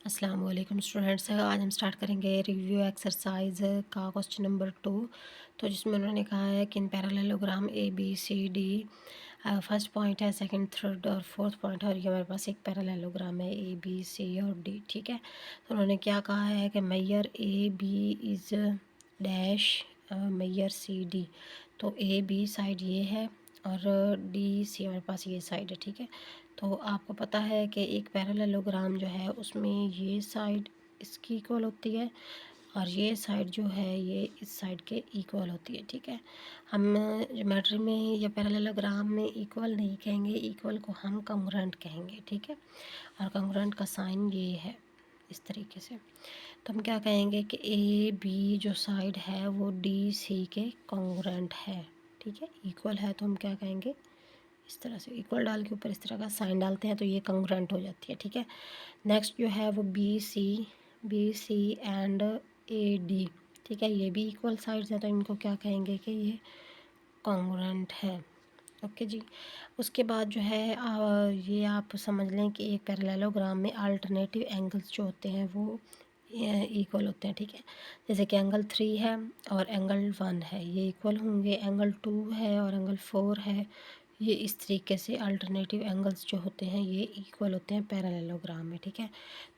अस्सलाम वालेकुम स्टूडेंट्स। आज हम स्टार्ट करेंगे रिव्यू एक्सरसाइज का क्वेश्चन नंबर 2। तो जिसमें उन्होंने कहा है कि in parallelogram A B C D first point है, सेकंड, थर्ड और फोर्थ पॉइंट है, और ये हमारे पास एक पैरेललोग्राम है ए बी सी और डी। ठीक है, तो उन्होंने क्या कहा है कि measure A B is dash measure C D. तो ए बी साइड ये है और डी सी हमारे पास ये साइड है। ठीक है, तो आपको पता है कि एक पैरेललोग्राम जो है उसमें ये साइड इसकी इक्वल होती है और ये साइड जो है ये इस साइड के इक्वल होती है। ठीक है, हम ज्योमेट्री में या पैरेललोग्राम में इक्वल नहीं कहेंगे, इक्वल को हम कॉन्ग्रुएंट कहेंगे। ठीक है, और कॉन्ग्रुएंट का साइन ये है इस तरीके से। तो हम क्या कहेंगे कि ए बी जो साइड है वो डी सी के कॉन्ग्रुएंट है। ठीक है, इक्वल है तो हम क्या कहेंगे, इस तरह से इक्वल डाल के ऊपर इस तरह का साइन डालते हैं तो ये कॉन्ग्रुएंट हो जाती है। ठीक है, नेक्स्ट जो है वो B C and A D. ठीक है, ये भी इक्वल साइड्स हैं तो इनको क्या कहेंगे कि ये कॉन्ग्रुएंट है। ओके जी, उसके बाद जो है ये आप समझ लें कि एक पैरेललोग्राम में अल्टरनेटिव एंगल्स जो होते हैं वो इक्वल होते हैं। ठीक है, जैसे कि एंगल 3 है और एंगल 1 है, ये इक्वल होंगे। एंगल 2 है और एंगल 4 है, ये इस तरीके से अल्टरनेटिव एंगल्स जो होते हैं ये इक्वल होते हैं पैरेललोग्राम में। ठीक है,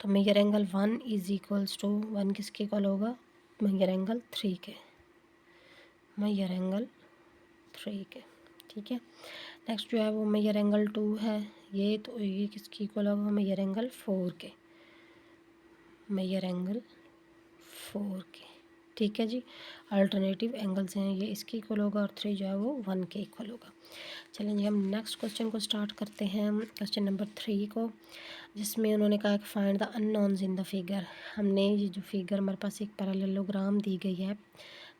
तो measure angle 1 is equals to 1 किसके इक्वल होगा, मेजर एंगल 3 के, मेजर एंगल 3 के। ठीक है, नेक्स्ट जो है वो मेजर एंगल 2 है, ये तो ये किसकी इक्वल होगा, मेजर एंगल 4 के, मेजर एंगल 4 के। ठीक है जी, अल्टरनेटिव एंगल्स हैं ये इसके इक्वल होगा और 3 जो है वो 1 के इक्वल होगा। चलें जी, हम नेक्स्ट क्वेश्चन को स्टार्ट करते हैं, क्वेश्चन नंबर 3 को, जिसमें उन्होंने कहा कि find the unknowns in the figure. हमने ये जो फिगर हमारे पास एक पैरेललोग्राम दी गई है।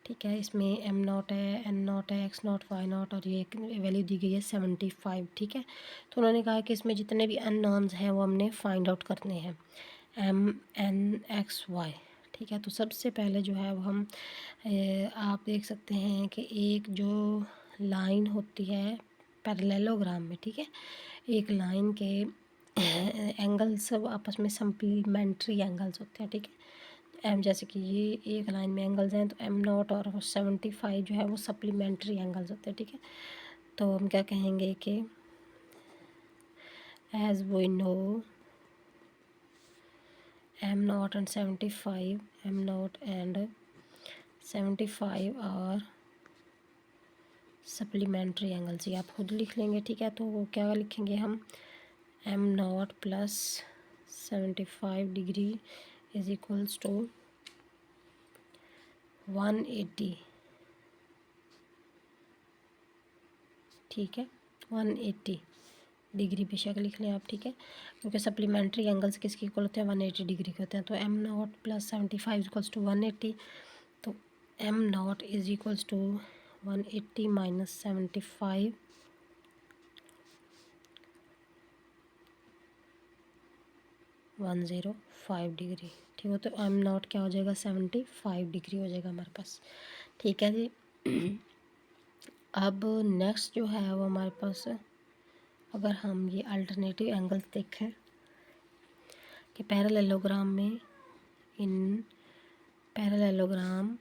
ठीक है, इसमें एम नॉट है, एन नॉट है, एक्स नॉट, वाई नॉट और ये एक वैल्यू दी गई है 75। ठीक है, तो उन्होंने कहा कि इसमें जितने भी अननोन्स हैं वो हमने फाइंड आउट करने हैं, एम एन एक्स वाई। ठीक है, तो सबसे पहले जो है वो हम आप देख सकते हैं कि एक जो लाइन होती है पैरेललोग्राम में, ठीक है, एक लाइन के एंगल्स सब आपस में सप्लीमेंट्री एंगल्स होते हैं। ठीक है, एम जैसे कि ये एक लाइन में एंगल्स हैं तो एम नॉट और 75 जो है वो सप्लीमेंट्री एंगल्स होते हैं। ठीक है, तो हम क्या कहेंगे कि as we know M nought and 75, M nought and 75 और सप्लीमेंट्री एंगल्स, ये आप खुद लिख लेंगे। ठीक है, तो वो क्या लिखेंगे हम, M nought plus 75 degree is equals to 180। ठीक है, 180 डिग्री बेशक लिख लें आप। ठीक है, क्योंकि सप्लीमेंट्री एंगल्स किसके इक्वल होते हैं, 180 डिग्री के होते हैं। तो M nought plus 75 equals to 180। तो M nought is equals to 180 minus 75, 105 degree. ठीक है, तो एम नॉट क्या हो जाएगा, 75 डिग्री हो जाएगा हमारे पास। ठीक है जी, अब नेक्स्ट जो है वो हमारे पास, अगर हम ये अल्टरनेटिव एंगल्स देखें कि पैरेललोग्राम में, इन पैरेललोग्राम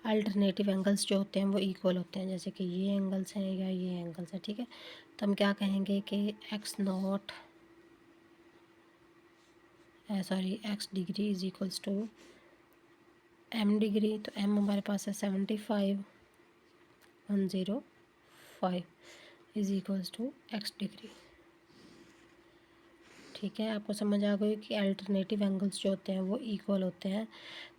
अल्टरनेटिव एंगल्स जो होते हैं वो इक्वल होते हैं, जैसे कि ये एंगल्स हैं या ये एंगल्स हैं। ठीक है, तो हम क्या कहेंगे कि X nought X degree is equals to M degree. तो एम हमारे पास है 75, 105 is equals to X degree. ठीक है, आपको समझ आ गई कि अल्टरनेटिव एंगल्स जो होते हैं वो इक्वल होते हैं।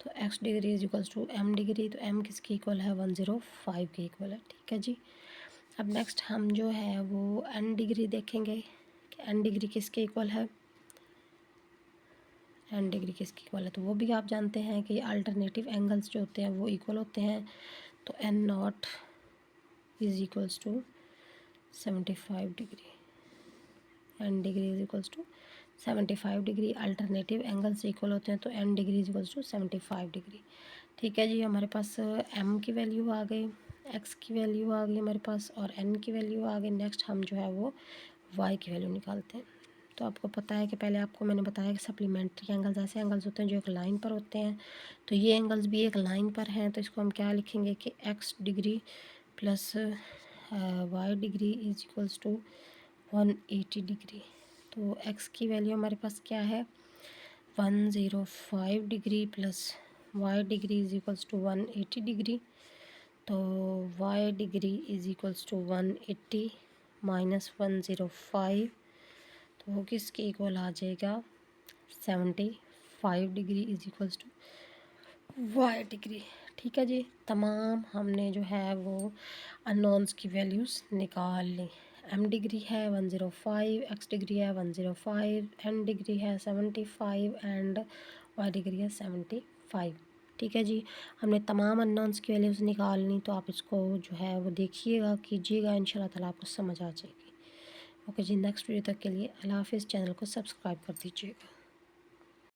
तो X degree is equals to M degree, तो एम किसकी इक्वल है, 105 के इक्वल है। ठीक है जी, अब नेक्स्ट हम जो है वो एन डिग्री देखेंगे कि एन डिग्री किसके इक्वल है, एन डिग्री किसकी इक्वल है, तो वो भी आप जानते हैं कि अल्टरनेटिव एंगल्स जो होते हैं वो इक्वल होते हैं। तो N nought is equals to 75 degree, N degree is equals to 75 degree. Alternative angles equal होते हैं तो N degree is equals to 75 degree. ठीक है जी, हमारे पास एम की वैल्यू आ गई, एक्स की वैल्यू आ गई हमारे पास और एन की वैल्यू आ गई। नेक्स्ट हम जो है वो वाई की वैल्यू निकालते हैं। तो आपको पता है कि पहले आपको मैंने बताया कि सप्लीमेंट्री एंगल्स ऐसे एंगल्स होते हैं जो एक लाइन पर होते हैं। तो ये एंगल्स भी एक लाइन पर हैं, तो इसको हम क्या लिखेंगे कि x degree plus y degree is equals to 180 degree. तो x की वैल्यू हमारे पास क्या है 105 degree plus y degree is equals to 180 degree. तो y degree is equals to 180 minus 105, तो वो किसके इक्वल आ जाएगा 75 degree is equals to Y degree. ठीक है जी, तमाम हमने जो है वो अननोन्स की वैल्यूज़ निकाल ली। m डिग्री है 105, x डिग्री है 105, n डिग्री है 75 एंड y डिग्री है 75। ठीक है जी, हमने तमाम अननोन्स की वैल्यूज़ निकाल ली। तो आप इसको जो है वो देखिएगा, कीजिएगा, इंशाल्लाह ताला आपको समझ आ जाएगी। ओके जी, नेक्स्ट वीडियो तक के लिए अल्लाह हाफिज़। चैनल को सब्सक्राइब कर दीजिएगा।